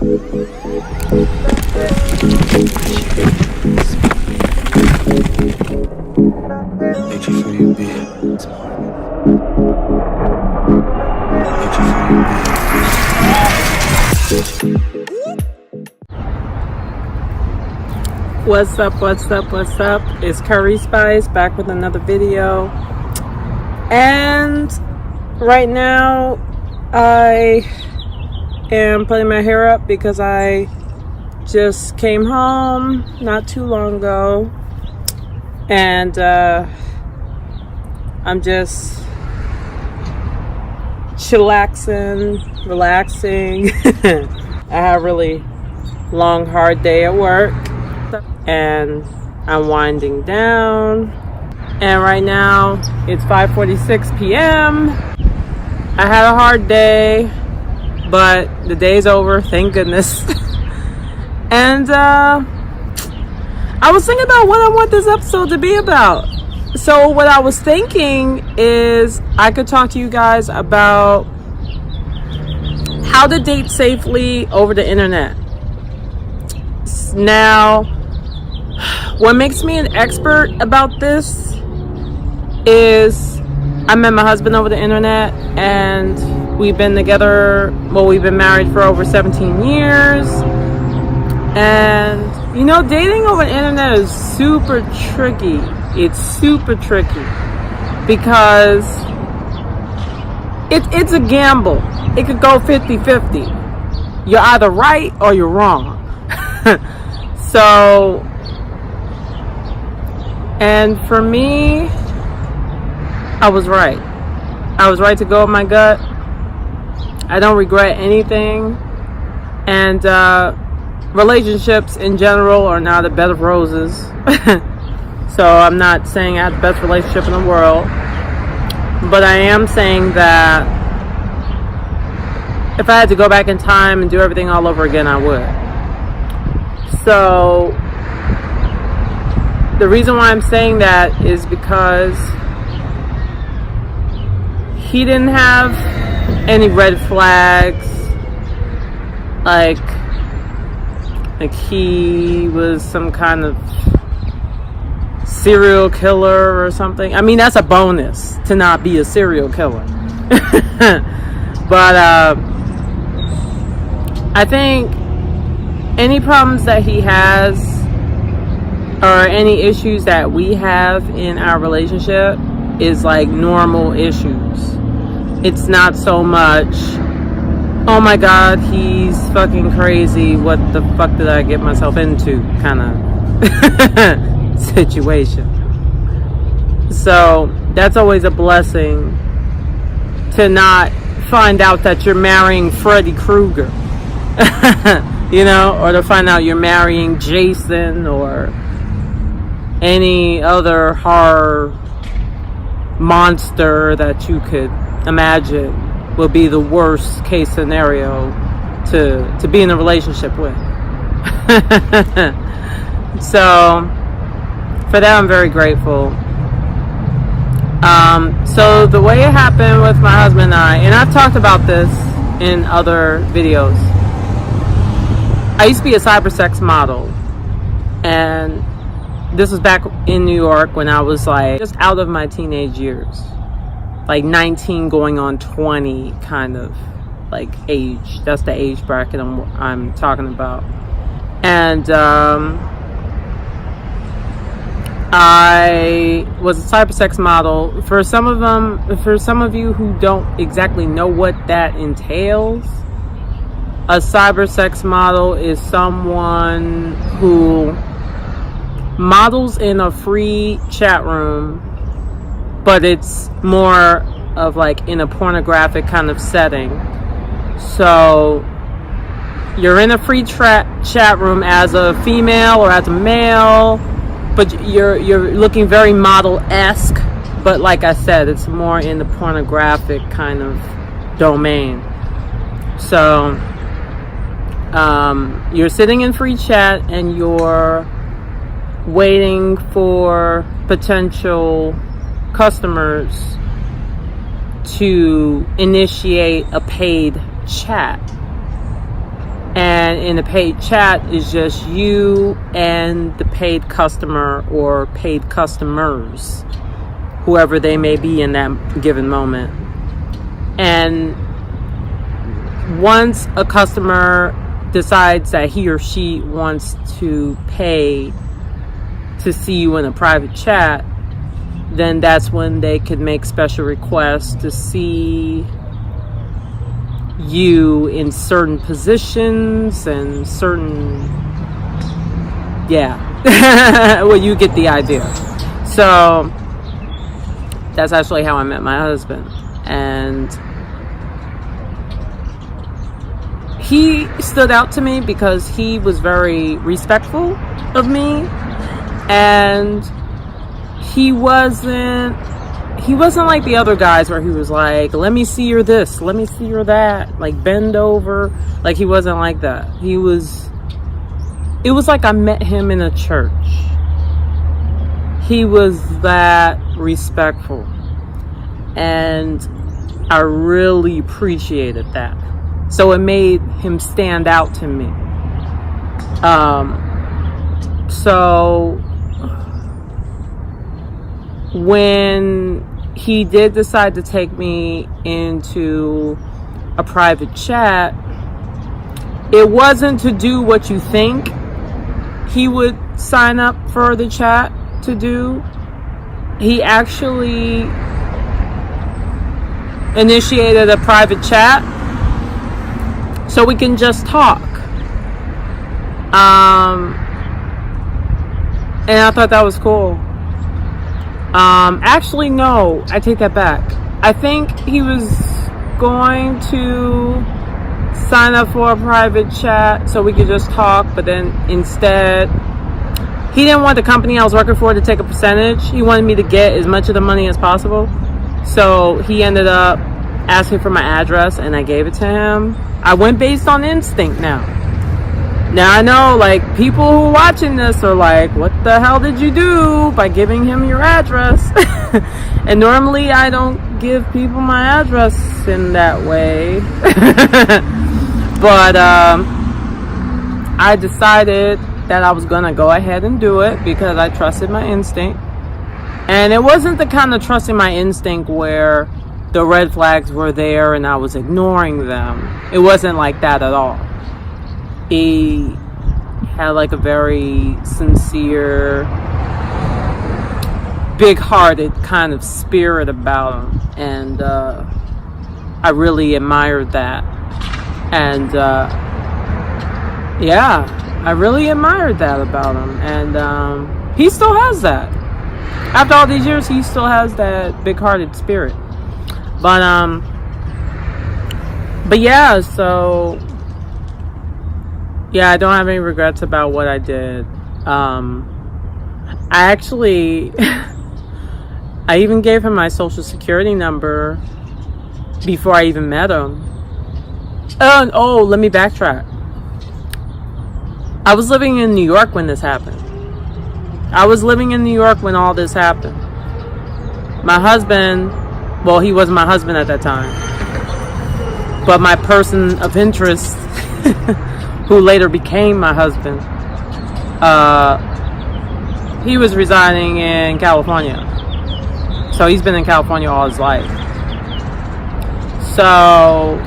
What's up? It's Curry Spice back with another video. And right now I am putting my hair up because I just came home not too long ago, and I'm just chillaxing, relaxing. I had a really long, hard day at work, and I'm winding down. And right now it's 5:46 p.m. I had a hard day, but the day's over, thank goodness. And I was thinking about what I want this episode to be about. So what I was thinking is I could talk to you guys about how to date safely over the internet. Now, what makes me an expert about this is I met my husband over the internet, and we've been together, we've been married for over 17 years. And you know, dating over the internet is super tricky. It's super tricky because it's a gamble. It could go 50-50. You're either right or you're wrong. So, and for me, I was right. I was right to go with my gut. I don't regret anything. And relationships in general are not a bed of roses. So I'm not saying I have the best relationship in the world, but I am saying that if I had to go back in time and do everything all over again, I would. So the reason why I'm saying that is because he didn't have any red flags, like he was some kind of serial killer or something. I mean, that's a bonus to not be a serial killer. But I think any problems that he has or any issues that we have in our relationship is like normal issues. It's not so much, oh my god, he's fucking crazy, what the fuck did I get myself into kind of situation. So that's always a blessing, to not find out that you're marrying Freddy Krueger. You know, or to find out you're marrying Jason or any other horror monster that you could imagine will be the worst case scenario to be in a relationship with. So for that, I'm very grateful. So the way it happened with my husband and I've talked about this in other videos. I used to be a cybersex model, and this was back in New York when I was like just out of my teenage years, like 19 going on 20 kind of like age. That's the age bracket I'm talking about. And I was a cybersex model. For some of you who don't exactly know what that entails, a cybersex model is someone who models in a free chat room, but it's more of like in a pornographic kind of setting. So you're in a free chat room as a female or as a male, but you're looking very model-esque, but like I said, it's more in the pornographic kind of domain. So you're sitting in free chat and you're waiting for potential customers to initiate a paid chat. And in a paid chat is just you and the paid customer or paid customers, whoever they may be in that given moment. And once a customer decides that he or she wants to pay to see you in a private chat, then that's when they could make special requests to see you in certain positions and certain, well, you get the idea. So that's actually how I met my husband. And he stood out to me because he was very respectful of me, and he wasn't like the other guys where he was like, let me see your this, let me see your that, like bend over. Like, he wasn't like that. It was like I met him in a church. He was that respectful, and I really appreciated that. So it made him stand out to me. So when he did decide to take me into a private chat, it wasn't to do what you think he would sign up for the chat to do. He actually initiated a private chat so we can just talk. And I thought that was cool. Actually, no, I take that back. I think he was going to sign up for a private chat so we could just talk, but then instead, he didn't want the company I was working for to take a percentage. He wanted me to get as much of the money as possible. So he ended up asking for my address, and I gave it to him. I went based on instinct now. Now I know, like, people who are watching this are like, what the hell did you do by giving him your address? And normally I don't give people my address in that way. But I decided that I was gonna go ahead and do it because I trusted my instinct. And it wasn't the kind of trusting my instinct where the red flags were there and I was ignoring them. It wasn't like that at all. He had like a very sincere, big-hearted kind of spirit about him, and I really admired that. And I really admired that about him, and he still has that. After all these years, he still has that big-hearted spirit. But yeah, so yeah, I don't have any regrets about what I did. I actually, I even gave him my social security number before I even met him. Oh, let me backtrack. I was living in New York when this happened. I was living in New York when all this happened. My husband, well, he wasn't my husband at that time, but my person of interest, who later became my husband, he was residing in California. So he's been in California all his life. So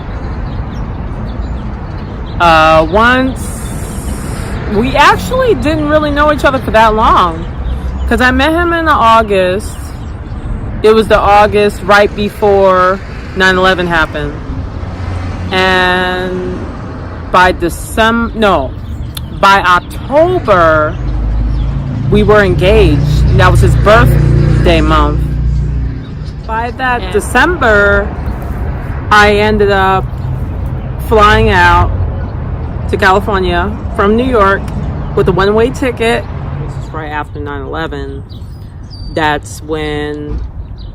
once, we actually didn't really know each other for that long, because I met him in August. It was the August right before 9/11 happened. And by October, we were engaged. That was his birthday month. By that December, I ended up flying out to California from New York with a one-way ticket. This is right after 9/11. That's when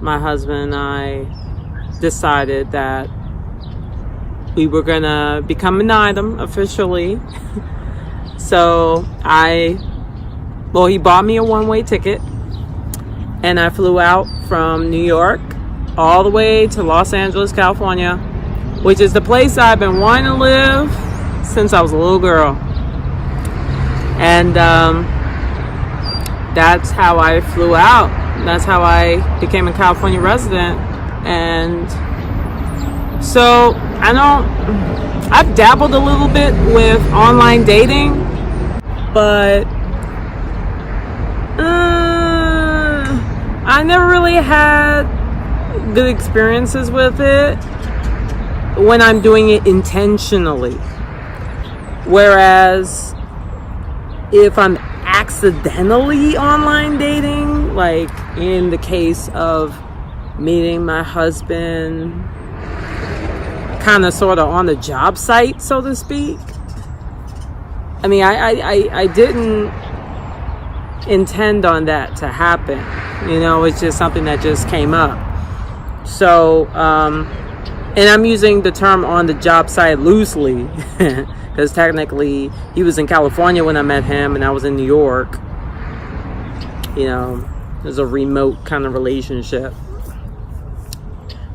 my husband and I decided that we were gonna become an item officially. So he bought me a one-way ticket, and I flew out from New York all the way to Los Angeles, California, which is the place I've been wanting to live since I was a little girl. And that's how I flew out. That's how I became a California resident. And so I've dabbled a little bit with online dating, but I never really had good experiences with it when I'm doing it intentionally. Whereas if I'm accidentally online dating, like in the case of meeting my husband kind of sort of on the job site, so to speak. I mean, I didn't intend on that to happen. You know, it's just something that just came up. So, and I'm using the term on the job site loosely because technically he was in California when I met him and I was in New York. You know, it was a remote kind of relationship.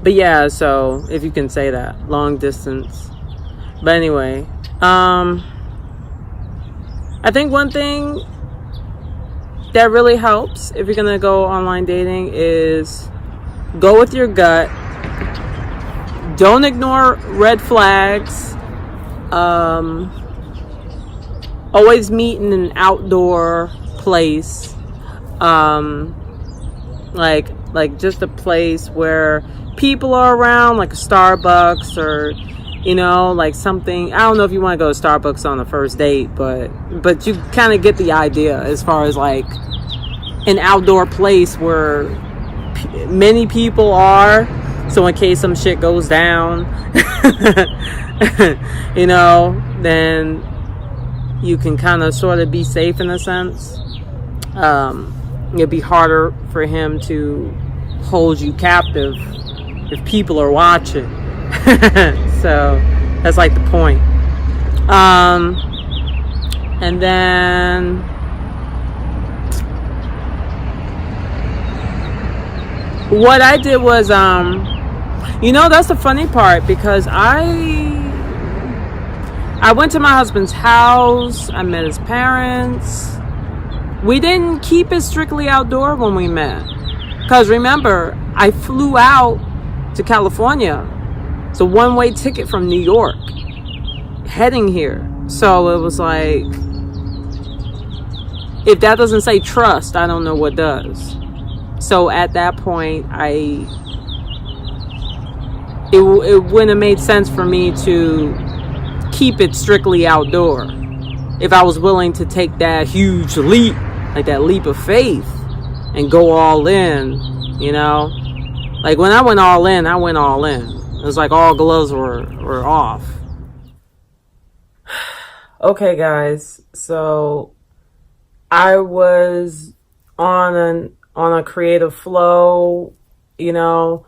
But yeah, so if you can say that, long distance. But anyway, I think one thing that really helps if you're gonna go online dating is go with your gut. Don't ignore red flags. Always meet in an outdoor place, like just a place where people are around, like a Starbucks, or you know, like something. I don't know if you want to go to Starbucks on the first date, but you kind of get the idea as far as like an outdoor place where many people are, so in case some shit goes down, you know, then you can kind of sort of be safe in a sense. It'd be harder for him to hold you captive if people are watching. So that's like the point. And then what I did was, you know, that's the funny part, because I went to my husband's house. I met his parents. We didn't keep it strictly outdoor when we met, because remember, I flew out to California. It's a one-way ticket from New York heading here. So it was like, if that doesn't say trust, I don't know what does. So at that point, it wouldn't have made sense for me to keep it strictly outdoor if I was willing to take that huge leap, like that leap of faith, and go all in, you know? Like when I went all in, I went all in. It was like all gloves were off. Okay, guys, so I was on a creative flow, you know.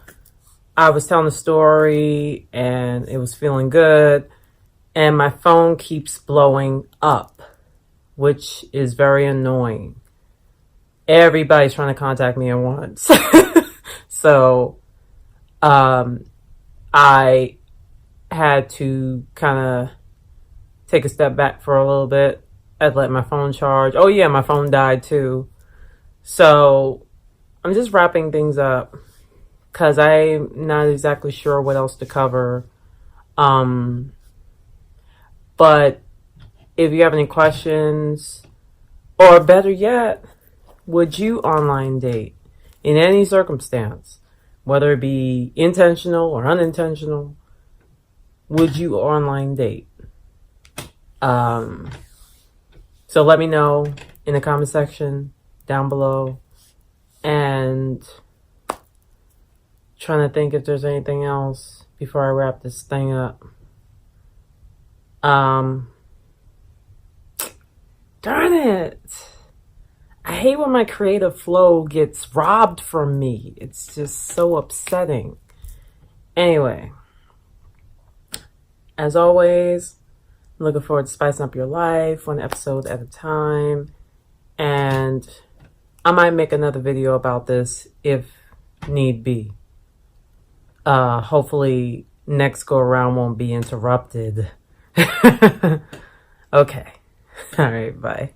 I was telling a story and it was feeling good, and my phone keeps blowing up, which is very annoying. Everybody's trying to contact me at once. So I had to kind of take a step back for a little bit. I'd let my phone charge. Oh yeah, my phone died too. So I'm just wrapping things up because I'm not exactly sure what else to cover. But if you have any questions, or better yet, would you online date in any circumstance, whether it be intentional or unintentional? Would you online date? So let me know in the comment section down below. And trying to think if there's anything else before I wrap this thing up. Darn it. I hate when my creative flow gets robbed from me. It's just so upsetting. Anyway, as always, I'm looking forward to spicing up your life one episode at a time. And I might make another video about this if need be. Hopefully next go around won't be interrupted. Okay. All right, bye.